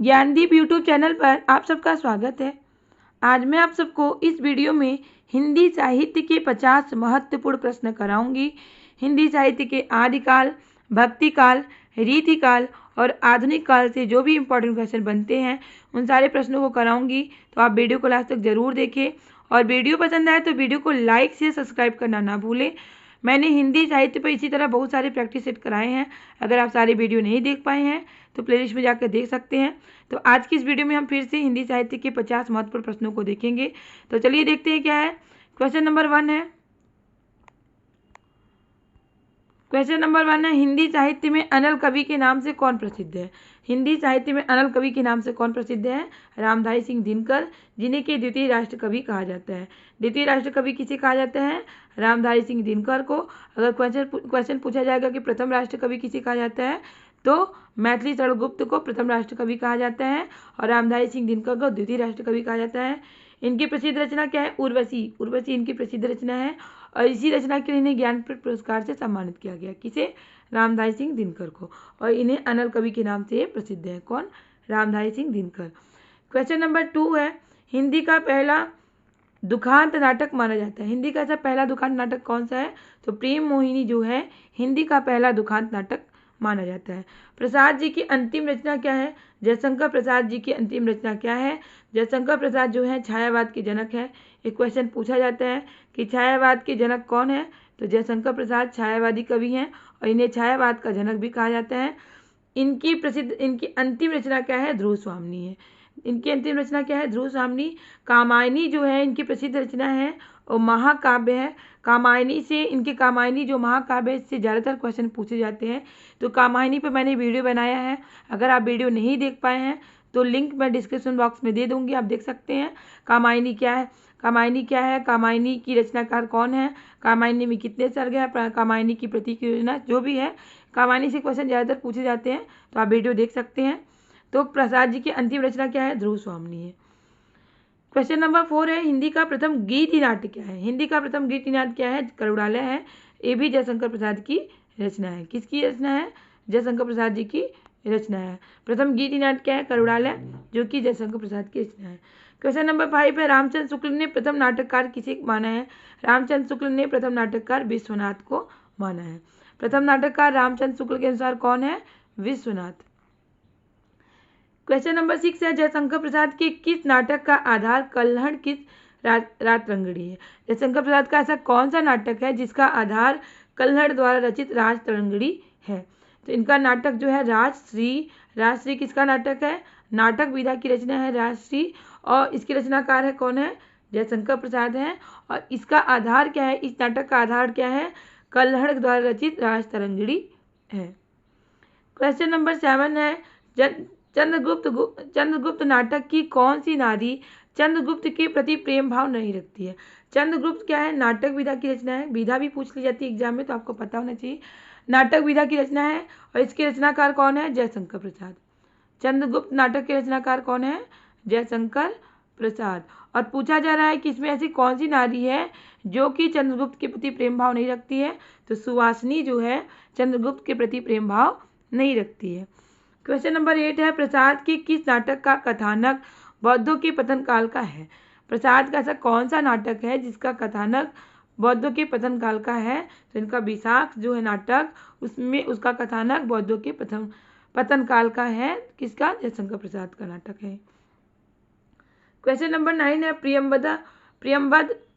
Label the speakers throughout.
Speaker 1: Gyandeep YouTube channel पर आप सबका स्वागत है। आज मैं आप सबको इस वीडियो में हिंदी साहित्य के 50 महत्वपूर्ण प्रश्न कराऊंगी। हिंदी साहित्य के आदिकाल, भक्तिकाल, रीतिकाल और आधुनिक काल से जो भी इम्पोर्टेंट क्वेश्चन बनते हैं उन सारे प्रश्नों को कराऊंगी। तो आप वीडियो को लास्ट तक जरूर देखें और वीडियो पसंद आए तो वीडियो को लाइक से सब्सक्राइब करना ना भूलें। मैंने हिंदी साहित्य पर इसी तरह बहुत सारे प्रैक्टिस सेट कराए हैं। अगर आप सारे वीडियो नहीं देख पाए हैं तो प्लेलिस्ट में जाकर देख सकते हैं। तो आज की इस वीडियो में हम फिर से हिंदी साहित्य के 50 महत्वपूर्ण प्रश्नों को देखेंगे। तो चलिए देखते हैं क्या है। क्वेश्चन नंबर 1 है हिंदी साहित्य में अनल कवि के नाम से कौन प्रसिद्ध है। हिंदी साहित्य में अनल कवि के नाम से कौन प्रसिद्ध है? रामधारी सिंह दिनकर, जिन्हें के द्वितीय राष्ट्र कवि कहा जाता है। द्वितीय राष्ट्र कवि किसे कहा जाता है? रामधारी सिंह दिनकर को। अगर क्वेश्चन पूछा जाएगा कि प्रथम राष्ट्र कवि किसे कहा जाता है, तो मैथिली शरणगुप्त को प्रथम राष्ट्र कवि कहा जाता है और रामधारी सिंह दिनकर को द्वितीय राष्ट्र कवि कहा जाता है। इनकी प्रसिद्ध रचना क्या है? उर्वशी। उर्वशी इनकी प्रसिद्ध रचना है और इसी रचना के लिए इन्हें ज्ञानपीठ पुरस्कार से सम्मानित किया गया। किसे? रामधारी सिंह दिनकर को। और इन्हें अनल कवि के नाम से प्रसिद्ध है। कौन? रामधारी सिंह दिनकर। क्वेश्चन नंबर 2 है हिंदी का पहला दुखांत नाटक माना जाता है। हिंदी का ऐसा पहला दुखांत नाटक कौन सा है? तो प्रेम मोहिनी जो है हिंदी का पहला दुखांत नाटक माना जाता है। प्रसाद जी की अंतिम रचना क्या है? जयशंकर प्रसाद जी की अंतिम रचना क्या है? जयशंकर प्रसाद जो है छायावाद के जनक है। एक क्वेश्चन पूछा जाता है कि छायावाद के जनक कौन है? तो जयशंकर प्रसाद छायावादी कवि हैं और इन्हें छायावाद का जनक भी कहा जाता है। इनकी अंतिम रचना क्या है? ध्रुव स्वामिनी है। इनकी अंतिम रचना क्या है? ध्रुव स्वामिनी। कामायनी जो है इनकी प्रसिद्ध रचना है और महाकाव्य है। कामायनी जो महाकाव्य है, इससे ज़्यादातर क्वेश्चन पूछे जाते हैं। तो कामायनी पर मैंने वीडियो बनाया है। अगर आप वीडियो नहीं देख पाए हैं तो लिंक मैं डिस्क्रिप्शन बॉक्स में दे दूंगी, आप देख सकते हैं। कामायनी क्या है? कामायनी की रचनाकार कौन है? कामायनी में कितने सर्ग हैं? कामायनी की प्रतीक योजना जो भी है, कामायनी से क्वेश्चन ज़्यादातर पूछे जाते हैं, तो आप वीडियो देख सकते हैं। तो प्रसाद जी की अंतिम रचना क्या है? ध्रुव स्वामिनी है। क्वेश्चन नंबर 4 है हिंदी का प्रथम गीति नाट्य क्या है? हिंदी का प्रथम गीति नाट्य क्या है? करुणालय है। ये भी जयशंकर प्रसाद की रचना है। किसकी रचना है? जयशंकर प्रसाद जी की रचना है। प्रथम गीति नाट्य क्या है? करुणालय, जो कि जयशंकर प्रसाद की रचना है। क्वेश्चन नंबर 5 है रामचंद्र शुक्ल ने प्रथम नाटककार किसे माना है? रामचंद्र शुक्ल ने प्रथम नाटककार विश्वनाथ को माना है। प्रथम नाटककार रामचंद्र शुक्ल के अनुसार कौन है? विश्वनाथ। क्वेश्चन नंबर 6 है जयशंकर प्रसाद के किस नाटक का आधार कल्हड़ किस रात रंगड़ी है? जयशंकर प्रसाद का ऐसा कौन सा नाटक है जिसका आधार कल्हड़ द्वारा रचित राज तरंगड़ी है? तो इनका नाटक जो है राजश्री किसका नाटक है? नाटक विधा की रचना है राजश्री और इसके रचनाकार है कौन है? जयशंकर प्रसाद है। और इसका आधार क्या है? इस नाटक का आधार क्या है? कल्हड़ द्वारा रचित राज तरंगड़ी है। क्वेश्चन नंबर 7 है चंद्रगुप्त नाटक की कौन सी नारी चंद्रगुप्त के प्रति प्रेम भाव नहीं रखती है? चंद्रगुप्त क्या है? नाटक विधा की रचना है। विधा भी पूछ ली जाती है एग्जाम में, तो आपको पता होना चाहिए। नाटक विधा की रचना है और इसके रचनाकार कौन है? जयशंकर प्रसाद। चंद्रगुप्त नाटक के रचनाकार कौन है? जयशंकर प्रसाद। और पूछा जा रहा है कि इसमें ऐसी कौन सी नारी है जो कि चंद्रगुप्त के प्रति प्रेम भाव नहीं रखती है? तो सुवासिनी जो है चंद्रगुप्त के प्रति प्रेम भाव नहीं रखती है। क्वेश्चन नंबर 8 है प्रसाद के किस नाटक का कथानक बौद्धों के पतन काल का है? प्रसाद का ऐसा कौन सा नाटक है जिसका कथानक बौद्धों के पतन काल का है? तो इनका विशाख जो है नाटक, उसमें उसका कथानक बौद्धों के पतन काल का है। किसका? जयशंकर प्रसाद का नाटक है। क्वेश्चन नंबर 9 है प्रियंवद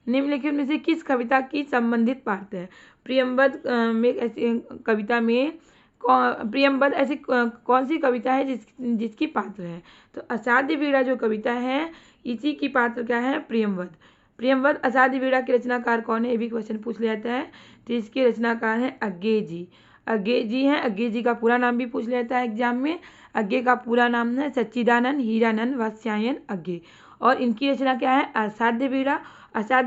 Speaker 1: निम्नलिखित में से किस कविता की संबंधित पाठ है? प्रियंवद में ऐसी कविता में प्रियंवद ऐसी कौन सी कविता है जिसकी पात्र है? तो असाध्य वीणा जो कविता है इसी की पात्र क्या है? प्रियंवद असाध्य वीणा के रचनाकार कौन है? ये भी क्वेश्चन पूछ लिया जाता है। तो इसके रचनाकार है अज्ञे जी हैं। अज्ञे जी का पूरा नाम भी पूछ लिया जाता है एग्जाम में। अज्ञे का पूरा नाम है सच्चिदानंद हीरानंद वात्स्यायन अज्ञे और इनकी रचना क्या है? असाध्य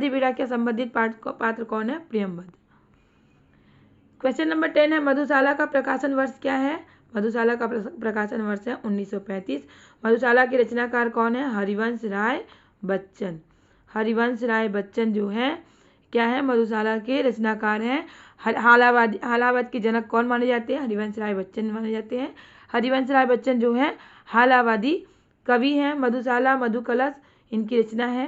Speaker 1: वीणा के संबंधित पात्र कौन है? प्रियंवद। क्वेश्चन नंबर 10 है मधुशाला का प्रकाशन वर्ष क्या है? मधुशाला का प्रकाशन वर्ष है 1935। मधुशाला के रचनाकार कौन है? हरिवंश राय बच्चन जो है क्या है? मधुशाला के रचनाकार हैं। हालावाद के जनक कौन माने जाते हैं? हरिवंश राय बच्चन माने जाते हैं। हरिवंश राय बच्चन जो है हालावादी कवि हैं। मधुशाला, मधुकलश इनकी रचना है।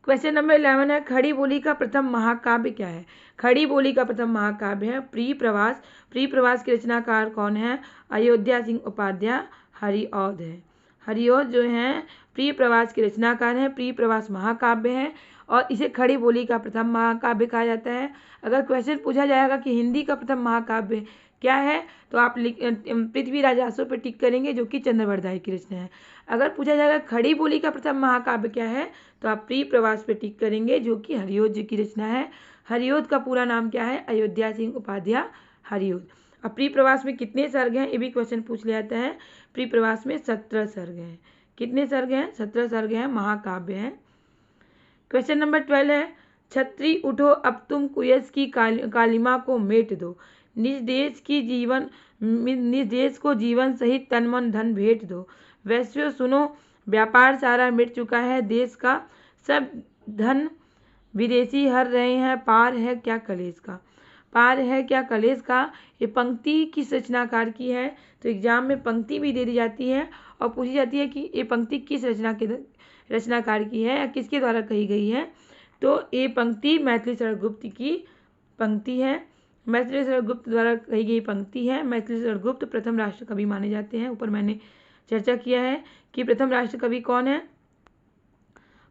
Speaker 1: क्वेश्चन नंबर 11 है, खड़ी बोली का प्रथम महाकाव्य क्या है? खड़ी बोली का प्रथम महाकाव्य है प्रिय प्रवास। प्रिय प्रवास के रचनाकार कौन है? अयोध्या सिंह उपाध्याय हरिऔध है। हरिऔध जो हैं प्रिय प्रवास के रचनाकार हैं। प्रिय प्रवास महाकाव्य है और इसे खड़ी बोली का प्रथम महाकाव्य कहा जाता है। अगर क्वेश्चन पूछा जाएगा कि हिंदी का प्रथम महाकाव्य क्या है तो आप पृथ्वीराज आसो पर टिक करेंगे जो कि चंद्रवरदाई की रचना है। अगर पूछा जाएगा खड़ी बोली का प्रथम महाकाव्य क्या है तो आप प्रिय प्रवास पे टिक करेंगे जो कि हरिऔध जी की रचना है। हरिऔध का पूरा नाम क्या है? अयोध्या सिंह उपाध्याय हरिऔध। अब प्रिय प्रवास में कितने सर्ग हैं ये भी क्वेश्चन पूछ लिया जाता है। प्रिय प्रवास में 17 सर्ग हैं। कितने सर्ग हैं? 17 सर्ग हैं, महाकाव्य हैं। क्वेश्चन नंबर 12 है, छत्री उठो अब तुम कुयस की कालिमा को मेट दो। निज देश को जीवन सहित तन मन धन भेंट दो। वैश्यों सुनो व्यापार सारा मिट चुका है, देश का सब धन विदेशी हर रहे हैं, पार है क्या कलेश का। पार है क्या कलेश का, ये पंक्ति किस रचनाकार की है? तो एग्जाम में पंक्ति भी दे दी जाती है और पूछी जाती है कि ये पंक्ति किस रचनाकार की है या किसके द्वारा कही गई है। तो ये पंक्ति मैथिली शरण गुप्त की पंक्ति है। मैथिली शरण गुप्त द्वारा कही गई पंक्ति है। मैथिली शरण गुप्त प्रथम राष्ट्र कवि माने जाते हैं। ऊपर मैंने चर्चा किया है कि प्रथम राष्ट्र कवि कौन है।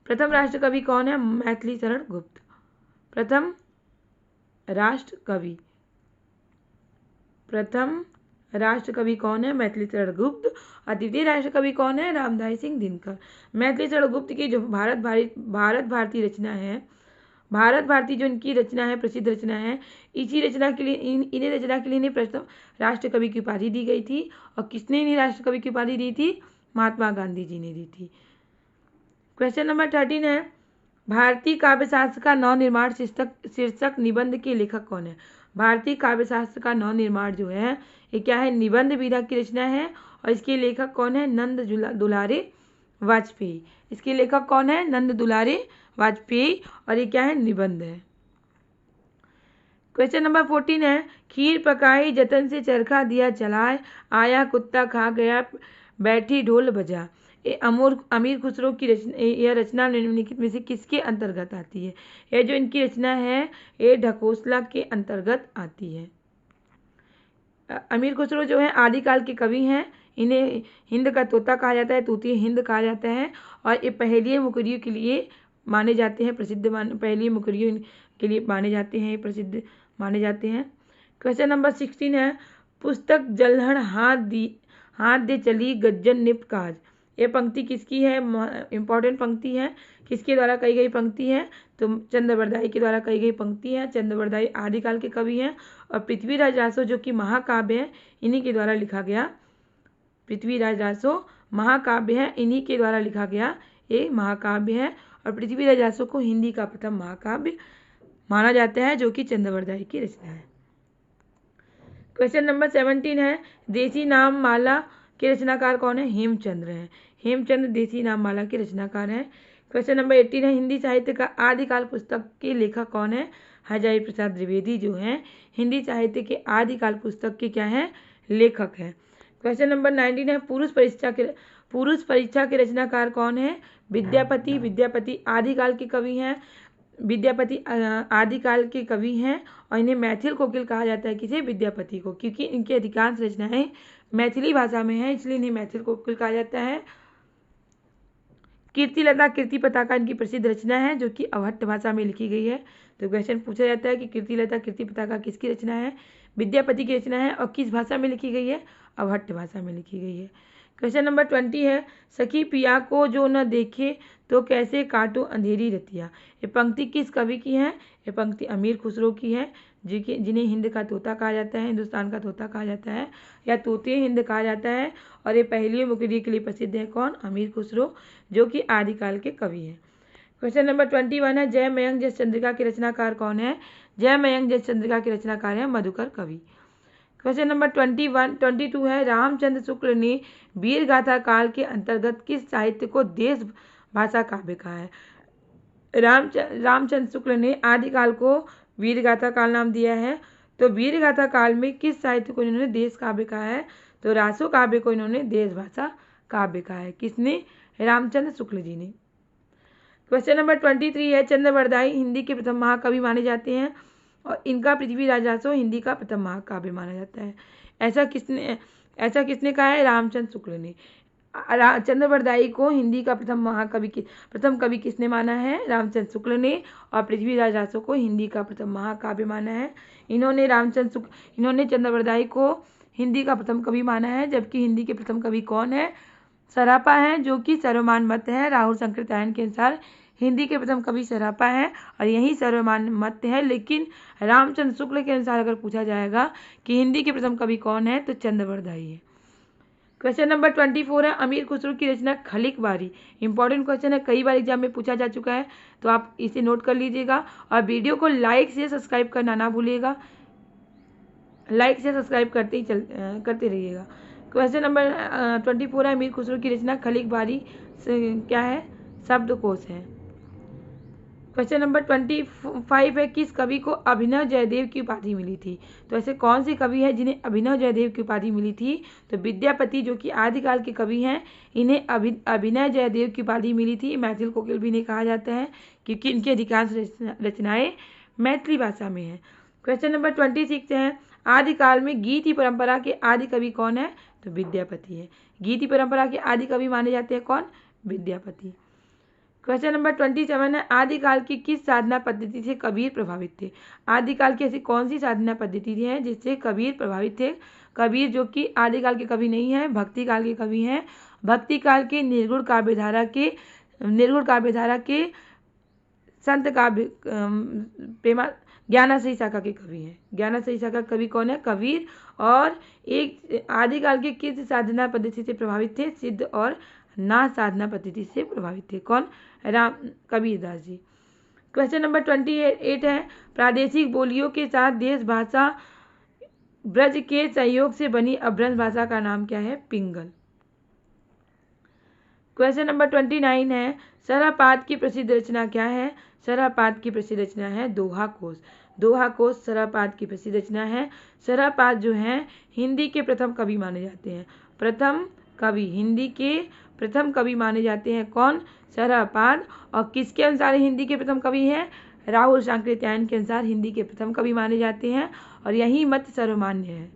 Speaker 1: प्रथम राष्ट्र कवि कौन है? मैथिली शरण गुप्त प्रथम राष्ट्र कवि। प्रथम राष्ट्र कवि कौन है? मैथिली शरण गुप्त। और द्वितीय राष्ट्र कवि कौन है? रामधारी सिंह दिनकर। मैथिली शरण गुप्त की जो भारत भारती रचना है, भारत भारती जो इनकी रचना है, प्रसिद्ध रचना है, इसी रचना के लिए इन्हें रचना के लिए इन्हें प्रथम राष्ट्र कवि की उपाधि दी गई थी। और किसने इन्हें राष्ट्र कवि की उपाधि दी थी? महात्मा गांधी जी ने दी थी। क्वेश्चन नंबर 13 है, भारतीय काव्यशास्त्र का नवनिर्माण शीर्षक निबंध के लेखक कौन है? भारतीय काव्यशास्त्र का नवनिर्माण जो है ये क्या है? निबंध विधा की रचना है और इसके लेखक कौन है? नंद दुलारे वाजपेयी। इसके लेखक कौन है? नंद दुलारे वाजपेयी और ये क्या है? निबंध है। क्वेश्चन नंबर 14 है, खीर पकाई जतन से चरखा दिया चलाए, आया कुत्ता खा गया बैठी ढोल बजा। ये अमीर खुसरो की यह रचना निम्नलिखित में से किसके अंतर्गत आती है? यह जो इनकी रचना है ये ढकोसला के अंतर्गत आती है। अमीर खुसरो जो है आदिकाल के कवि हैं। इन्हें हिंद का तोता कहा जाता है, तूती हिंद कहा जाता है और ये पहेलियों मुकरियों के लिए माने जाते हैं, पहेलियों मुकरियों के लिए माने जाते हैं, प्रसिद्ध माने जाते हैं। क्वेश्चन नंबर 16 है, पुस्तक जल्हड़ हाथ दे चली गज्जन निप काज। ये पंक्ति किसकी है? इंपॉर्टेंट पंक्ति है। किसके द्वारा कही गई पंक्ति है? तो चंद्रवरदाई के द्वारा कही गई पंक्ति है। चंद्रवरदाई आदिकाल के कवि हैं और पृथ्वीराज रासो जो कि महाकाव्य है इन्हीं के द्वारा लिखा गया। पृथ्वीराज रासो महाकाव्य है, इन्हीं के द्वारा लिखा गया ये महाकाव्य है और पृथ्वीराज रासो को हिंदी का प्रथम महाकाव्य माना जाता है जो कि चंद्रवरदाई की रचना है। क्वेश्चन नंबर 17 है, देसी नाम माला के रचनाकार कौन है? हेमचंद्र हैं। हेमचंद्र देसी नाम माला के रचनाकार हैं। क्वेश्चन नंबर 18 है, हिंदी साहित्य का आदिकाल पुस्तक के लेखक कौन है? हजारी प्रसाद द्विवेदी जो हैं हिंदी साहित्य के आदिकाल पुस्तक के क्या हैं? लेखक हैं। क्वेश्चन नंबर 19 है, पुरुष परीक्षा के रचनाकार कौन है? विद्यापति। विद्यापति आदिकाल के कवि हैं। विद्यापति आदिकाल के कवि हैं और इन्हें मैथिल कोकिल कहा जाता है। किसे? विद्यापति को, क्योंकि इनकी अधिकांश रचनाएं मैथिली भाषा में है इसलिए इन्हें मैथिल कोकिल कहा जाता है। कीर्तिलता कीर्ति पताका इनकी प्रसिद्ध रचना है जो कि अवहट्ट भाषा में लिखी गई है। तो क्वेश्चन पूछा जाता है कि कीर्तिलता कीर्ति पताका किसकी रचना है? विद्यापति की रचना है और किस भाषा में लिखी गई है? अवहट्ट भाषा में लिखी गई है। क्वेश्चन नंबर 20 है, सखी पिया को जो न देखे तो कैसे काटो अंधेरी रतिया। ये पंक्ति किस कवि की है? ये पंक्ति अमीर खुसरो की है जिन्हें हिंद का तोता कहा जाता है, हिंदुस्तान का तोता कहा जाता है या तोते हिंद कहा जाता है। और ये पहेलियों मुकरियों के लिए प्रसिद्ध है कौन? अमीर खुसरो जो कि आदिकाल के कवि हैं। क्वेश्चन नंबर 21 है, जय मयंक जस चंद्रिका के रचनाकार कौन है? जय मयंक जस चंद्रिका के रचनाकार है मधुकर कवि। क्वेश्चन नंबर 22 है, रामचंद्र शुक्ल ने वीर गाथा काल के अंतर्गत किस साहित्य को देश भाषा काव्य कहा है? रामचंद्र शुक्ल ने आदिकाल को वीर गाथा काल नाम दिया है। तो वीर गाथा काल में किस साहित्य को इन्होंने देश काव्य कहा है? तो रासो काव्य को इन्होंने देश भाषा काव्य कहा है। किसने? रामचंद्र शुक्ल जी ने। क्वेश्चन नंबर 23 है, चंद्रवरदाई हिंदी के प्रथम महाकवि माने जाते हैं और इनका पृथ्वी राजस्व हिंदी का प्रथम महाकाव्य माना जाता है। ऐसा किसने कहा है? रामचंद्र शुक्ल ने। चंद्रवरदाई को हिंदी का प्रथम कवि किसने माना है? रामचंद्र शुक्ल ने। और पृथ्वी राजस्व को हिंदी का प्रथम महाकाव्य माना है। इन्होंने चंद्रवरदाई को हिंदी का प्रथम कवि माना है, जबकि हिंदी के प्रथम कवि कौन है? सरापा है, जो कि सर्वमान्य मत है। राहुल शंकरटायन के अनुसार हिंदी के प्रथम कवि सरापा है और यही सर्वमान्य मत है। लेकिन रामचंद्र शुक्ल के अनुसार अगर पूछा जाएगा कि हिंदी के प्रथम कवि कौन है, तो चंद्रवरदाई है। क्वेश्चन नंबर 24 है, अमीर खुसरो की रचना खलिक बारी। इंपॉर्टेंट क्वेश्चन है, कई बार एग्जाम में पूछा जा चुका है, तो आप इसे नोट कर लीजिएगा और वीडियो को लाइक से सब्सक्राइब करना ना भूलिएगा। लाइक से सब्सक्राइब करते रहिएगा। क्वेश्चन नंबर 24 है, अमीर खुसरो की रचना खलिक बारी क्या है? शब्दकोश है। क्वेश्चन नंबर 25 है, किस कवि को अभिनव जयदेव की उपाधि मिली थी? तो ऐसे कौन से कवि हैं जिन्हें अभिनव जयदेव की उपाधि मिली थी? तो विद्यापति, जो कि आदिकाल के कवि हैं, इन्हें अभिनव जयदेव की उपाधि मिली थी। मैथिल कोकिल भी इन्हें कहा जाता है, क्योंकि इनकी अधिकांश रचनाएं मैथिली भाषा में है। क्वेश्चन नंबर 26 है, आदिकाल में गीति परंपरा के आदि कवि कौन है? तो विद्यापति है। गीति परंपरा के आदि कवि माने जाते हैं कौन? विद्यापति। क्वेश्चन नंबर 27 है, आदिकाल की किस साधना पद्धति से कबीर प्रभावित थे? आदिकाल की ऐसी कौन सी साधना पद्धति है जिससे कबीर प्रभावित थे? कबीर, जो कि आदिकाल के कवि नहीं है, भक्ति काल के कवि हैं। भक्ति काल के निर्गुण काव्यधारा के संत काव्य ज्ञानाश्रयी शाखा के कवि हैं। ज्ञानाश्रयी शाखा कवि कौन है? कबीर। और एक आदिकाल के किस साधना पद्धति से प्रभावित थे? सिद्ध और ना साधना पद्धति से प्रभावित थे। कौन? कबीरदास जी। क्वेश्चन नंबर 28 है, प्रादेशिक बोलियों के साथ देश भाषा ब्रज के सहयोग से बनी अभ्रंश भाषा का नाम क्या है? पिंगल। क्वेश्चन नंबर 29 है, सरापात की प्रसिद्ध रचना क्या है? सरापात की प्रसिद्ध रचना है दोहा कोश। दोहा कोश सरापात की प्रसिद्ध रचना है। सरापात जो है हिंदी के प्रथम कवि माने जाते हैं। प्रथम कवि, हिंदी के प्रथम कवि माने जाते हैं कौन? सरापात। और किसके अनुसार हिंदी के प्रथम कवि हैं? राहुल शंकरटायन के अनुसार हिंदी के प्रथम कवि माने जाते हैं और यही मत सर्वमान्य है।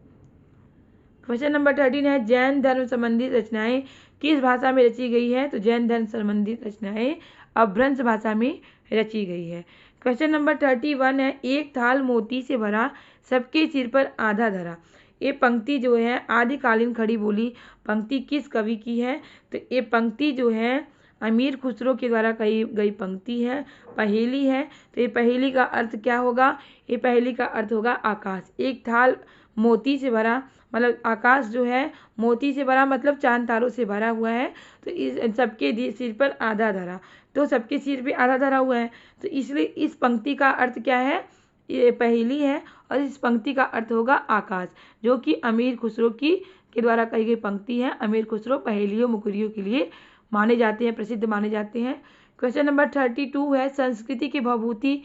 Speaker 1: क्वेश्चन नंबर 13 है, जैन धर्म संबंधित रचनाएं किस भाषा में रची गई है? तो जैन धर्म संबंधित रचनाएं अभ्रंश भाषा में रची गई है। क्वेश्चन नंबर 31 है, एक थाल मोती से भरा सबके सिर पर आधा धरा। ये पंक्ति जो है आदिकालीन खड़ी बोली पंक्ति किस कवि की है? तो ये पंक्ति जो है अमीर खुसरो के द्वारा कही गई पंक्ति है, पहेली है। तो ये पहेली का अर्थ क्या होगा? ये पहेली का अर्थ होगा आकाश। एक थाल मोती से भरा, मतलब आकाश जो है मोती से भरा, मतलब चांद तारों से भरा हुआ है। तो इस सबके सिर पर आधा धरा, तो सबके सिर पे आधा धरा हुआ है, तो इसलिए इस पंक्ति का अर्थ क्या है? ये पहेली है और इस पंक्ति का अर्थ होगा आकाश, जो कि अमीर खुसरो के द्वारा कही गई पंक्ति है। अमीर खुसरो पहेलियों मुकरियों के लिए माने जाते हैं, प्रसिद्ध माने जाते हैं। क्वेश्चन नंबर 32 है, संस्कृति की भभूति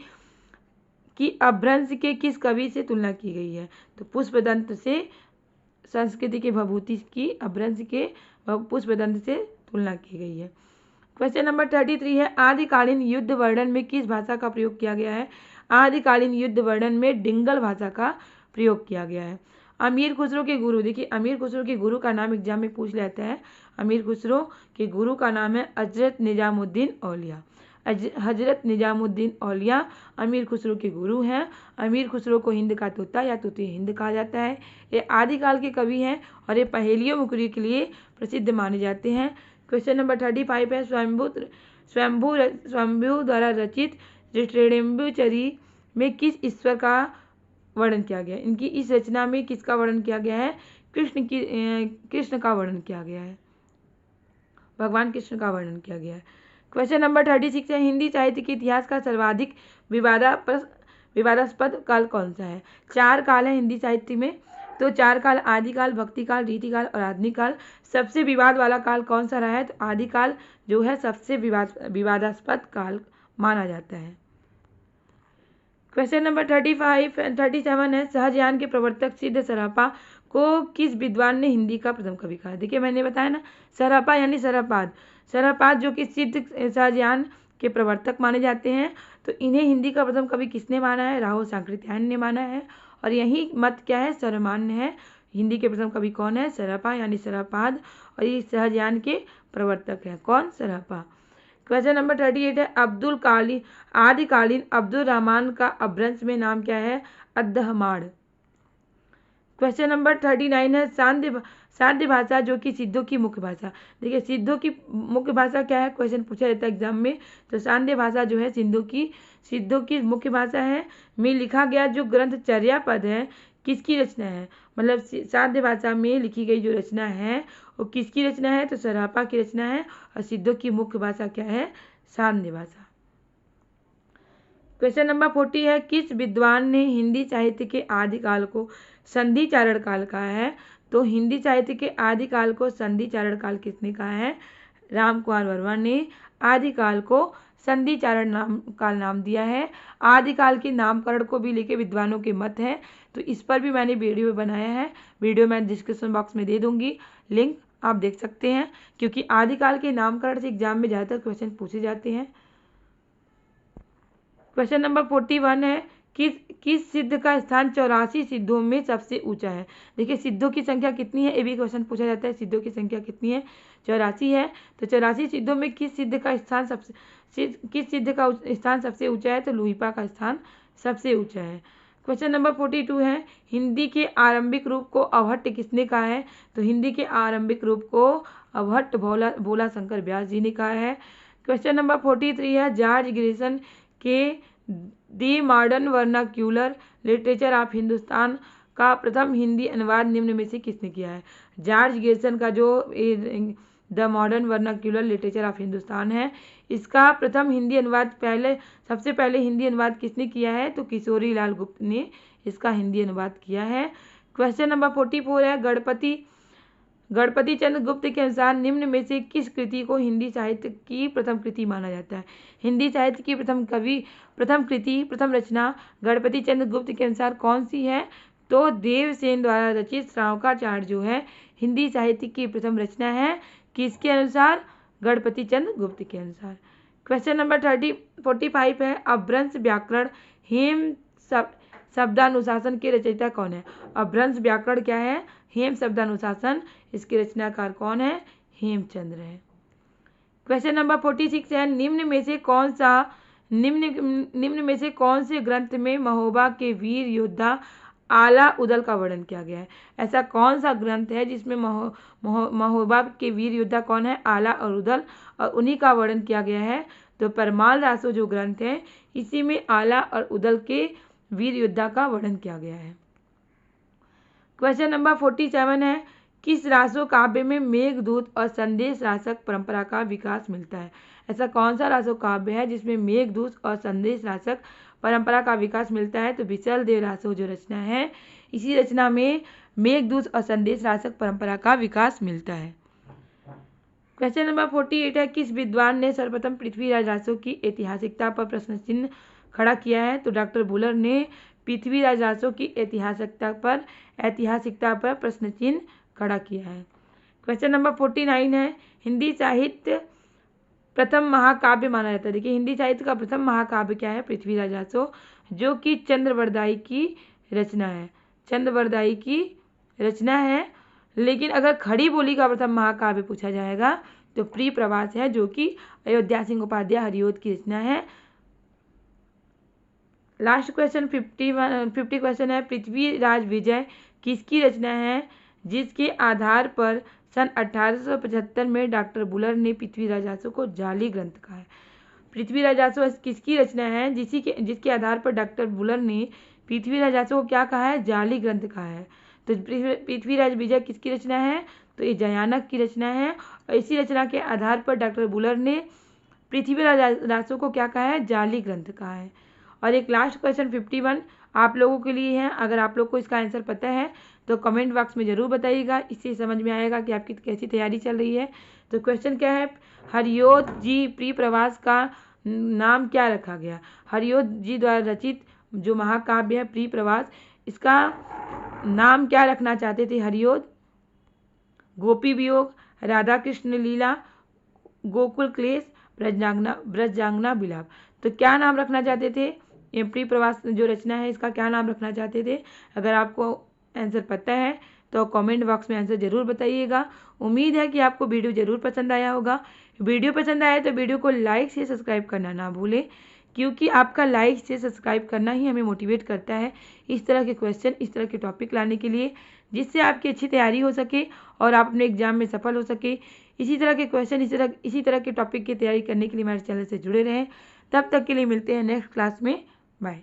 Speaker 1: की अभ्रंश के किस कवि से तुलना की गई है? तो पुष्पदंत से संस्कृति की भभूति की अभ्रंश के पुष्पदंत से तुलना की गई है। क्वेश्चन नंबर 33 है, आदिकालीन युद्ध वर्णन में किस भाषा का प्रयोग किया गया है? आदिकालीन युद्ध वर्णन में डिंगल भाषा का प्रयोग किया गया है। अमीर खुसरो के गुरु, देखिए अमीर खुसरो के गुरु का नाम एग्जाम में पूछ लेता है। अमीर खुसरो के गुरु का नाम है हजरत निजामुद्दीन औलिया। हजरत निजामुद्दीन औलिया अमीर खुसरो के गुरु हैं। अमीर खुसरो को हिंद का तोता या तोते हिंद कहा जाता है। ये आदिकाल के कवि हैं और ये पहेलियों मुकरी के लिए प्रसिद्ध माने जाते हैं। क्वेश्चन नंबर 35 है, स्वयंभू द्वारा रचित त्रिडेम्बुचरी में किस ईश्वर का वर्णन किया गया है? इनकी इस रचना में किसका वर्णन किया गया है? कृष्ण का वर्णन किया गया है, भगवान कृष्ण का वर्णन किया गया है। क्वेश्चन नंबर 36 है, हिंदी साहित्य के इतिहास का सर्वाधिक विवादास्पद काल कौन सा है? 4 काल है हिंदी साहित्य में, तो 4 काल आदिकाल, भक्तिकाल, रीतिकाल और आधुनिक काल। सबसे विवाद वाला काल कौन सा रहा है? तो आदिकाल जो है सबसे विवादास्पद काल माना जाता है। क्वेश्चन नंबर 35 एंड 37 है, शाहजहां के प्रवर्तक सिद्ध सरापा को किस विद्वान ने हिंदी का प्रथम कवि कहा। देखिए मैंने बताया ना, सरापा यानी सरापाद, सरापाद जो कि सिद्ध शाहजहां के प्रवर्तक माने जाते हैं, तो इन्हें हिंदी का प्रथम कवि किसने माना है, राहो सांकृत्यायन ने माना है। और यही मत क्या है, सर्वमान्य है। हिंदी के प्रथम कवि कौन है, सरापा यानी सरापाद, और ये शाहजहां के प्रवर्तक है कौन, सरापा। क्वेश्चन नंबर 38 है, अब्दुल काली आदिकालीन अब्दुल रहमान का अपभ्रंश में नाम क्या है, अद्दहमाण। क्वेश्चन नंबर 39 है, साध्य भाषा जो कि सिद्धों की मुख्य भाषा। देखिए सिद्धों की मुख्य भाषा क्या है, क्वेश्चन पूछा जाता है एग्जाम में, तो साध्य भाषा जो है सिद्धों की मुख्य भाषा है। में लिखा गया जो ग्रंथ चर्यापद है किसकी रचना है, मतलब साध्य भाषा में लिखी गई जो रचना है वो किसकी रचना है, तो सरापा की रचना है। और सिद्धों की मुख्य भाषा क्या है, साध्य भाषा। क्वेश्चन नंबर 40 है, किस विद्वान ने हिंदी साहित्य के आदिकाल को संधि चारण काल कहा है। तो हिंदी साहित्य के आदिकाल को संधि चारण काल किसने कहा है, राम कुमार वर्मा ने आदिकाल को संधि चारण काल नाम दिया है। आदिकाल के नामकरण को भी लेके विद्वानों के मत हैं, तो इस पर भी मैंने वीडियो बनाया है, वीडियो मैं डिस्क्रिप्शन बॉक्स में दे दूंगी, लिंक आप देख सकते हैं, क्योंकि आदिकाल के नामकरण से एग्जाम में ज़्यादातर क्वेश्चन पूछे जाते हैं। क्वेश्चन नंबर 41 है, किस सिद्ध का स्थान 84 सिद्धों में सबसे ऊंचा है। देखिए सिद्धों की संख्या कितनी है, ये भी क्वेश्चन पूछा जाता है, सिद्धों की संख्या कितनी है, 84 है। तो 84 सिद्धों में किस सिद्ध का स्थान सबसे ऊंचा है, तो लुइपा का स्थान सबसे ऊंचा है। क्वेश्चन नंबर 42 है, हिंदी के आरंभिक रूप को अवहट्ट किसने कहा है। तो हिंदी के आरंभिक रूप को अवहट्ट भोला शंकर व्यास जी ने कहा है। क्वेश्चन नंबर 43 है, जॉर्ज ग्रेसन के दी modern vernacular literature of Hindustan का प्रथम हिंदी अनुवाद निम्न में से किसने किया है। जॉर्ज ग्रेसन का जो the modern vernacular literature of Hindustan है, इसका प्रथम हिंदी अनुवाद सबसे पहले हिंदी अनुवाद किसने किया है, तो किशोरी लाल गुप्त ने इसका हिंदी अनुवाद किया है। क्वेश्चन नंबर 44 है, गणपति चंद्र गुप्त के अनुसार निम्न में से किस कृति को हिंदी साहित्य की प्रथम कृति माना जाता है। हिंदी साहित्य की प्रथम रचना गणपति चंद्र गुप्त के अनुसार कौन सी है, तो देवसेन द्वारा रचित श्रावकाचार्य जो है हिंदी साहित्य की प्रथम रचना है, किसके अनुसार, गणपति चंद्र गुप्त के अनुसार। क्वेश्चन नंबर 45 है, अपभ्रंश व्याकरण हेम शब्दानुशासन के रचयिता कौन है। अपभ्रंश व्याकरण क्या है, हेम शब्दानुशासन, इसके रचनाकार कौन है, हेमचंद्र है। क्वेश्चन नंबर 46 है, निम्न में से कौन से ग्रंथ में महोबा के वीर योद्धा आला उदल का वर्णन किया गया है। ऐसा कौन सा ग्रंथ है जिसमें महोबा के वीर योद्धा कौन है, आला और उदल, और उन्हीं का वर्णन किया गया है। तो परमाल रासो जो ग्रंथ है इसी में आला और उदल के वीर योद्धा का वर्णन किया गया है। क्वेश्चन नंबर 47 है, किस रासो काव्य में मेघदूत और संदेश रासक परंपरा का विकास मिलता है। ऐसा कौन सा रासो काव्य है जिसमें मेघदूत और संदेश रासक परंपरा का विकास मिलता है, तो विचल देव रासो जो रचना है, इसी रचना में मेघदूत और संदेश रासक परंपरा का विकास मिलता है। क्वेश्चन नंबर 48 है, किस विद्वान ने सर्वप्रथम पृथ्वीराज रासो की ऐतिहासिकता पर प्रश्न चिन्ह खड़ा किया है, तो डॉक्टर बुलर ने पृथ्वीराज रासो की ऐतिहासिकता पर प्रश्न चिन्ह खड़ा किया है। क्वेश्चन नंबर 49 है, हिंदी साहित्य प्रथम महाकाव्य माना जाता है। देखिए हिंदी साहित्य का प्रथम महाकाव्य क्या है, पृथ्वीराज रासो, जो कि चंद्रवरदाई की रचना है। लेकिन अगर खड़ी बोली का प्रथम महाकाव्य पूछा जाएगा तो प्रिय प्रवास है, जो कि अयोध्या सिंह उपाध्याय हरिओद की रचना है। लास्ट क्वेश्चन 50 क्वेश्चन है, पृथ्वीराज विजय किसकी रचना है, जिसके आधार पर सन 1875 में डॉक्टर बुलर ने पृथ्वीराज रासो को जाली ग्रंथ कहा है। पृथ्वीराज रासो किसकी रचना है, जिसके आधार पर डॉक्टर बुलर ने पृथ्वीराज रासो को क्या कहा है, जाली ग्रंथ कहा है। तो पृथ्वीराज विजय किसकी रचना है, तो ये जयानक की रचना है, और इसी रचना के आधार पर डॉक्टर बुलर ने पृथ्वीराज रासो को क्या कहा है, जाली ग्रंथ कहा है। और एक लास्ट क्वेश्चन 51 आप लोगों के लिए है, अगर आप लोग को इसका आंसर पता है तो कमेंट बॉक्स में ज़रूर बताइएगा, इससे समझ में आएगा कि आपकी कैसी तैयारी चल रही है। तो क्वेश्चन क्या है, हरिओद जी प्रिय प्रवास का नाम क्या रखा गया। हरिओद जी द्वारा रचित जो महाकाव्य है प्रिय प्रवास, इसका नाम क्या रखना चाहते थे हरिओद, गोपी वियोग, राधा कृष्ण लीला, गोकुल क्लेश, ब्रजांगना विलाप। तो क्या नाम रखना चाहते थे, ये प्रिय प्रवास जो रचना है इसका क्या नाम रखना चाहते थे? अगर आपको आंसर पता है तो कमेंट बॉक्स में आंसर जरूर बताइएगा। उम्मीद है कि आपको वीडियो जरूर पसंद आया होगा। वीडियो पसंद आया तो वीडियो को लाइक से सब्सक्राइब करना ना भूलें, क्योंकि आपका लाइक से सब्सक्राइब करना ही हमें मोटिवेट करता है इस तरह के क्वेश्चन, इस तरह के टॉपिक लाने के लिए, जिससे आपकी अच्छी तैयारी हो सके और आप अपने एग्जाम में सफल हो सके। इसी तरह के क्वेश्चन, इसी तरह के टॉपिक की तैयारी करने के लिए हमारे चैनल से जुड़े रहें। तब तक के लिए मिलते हैं नेक्स्ट क्लास में। बाय।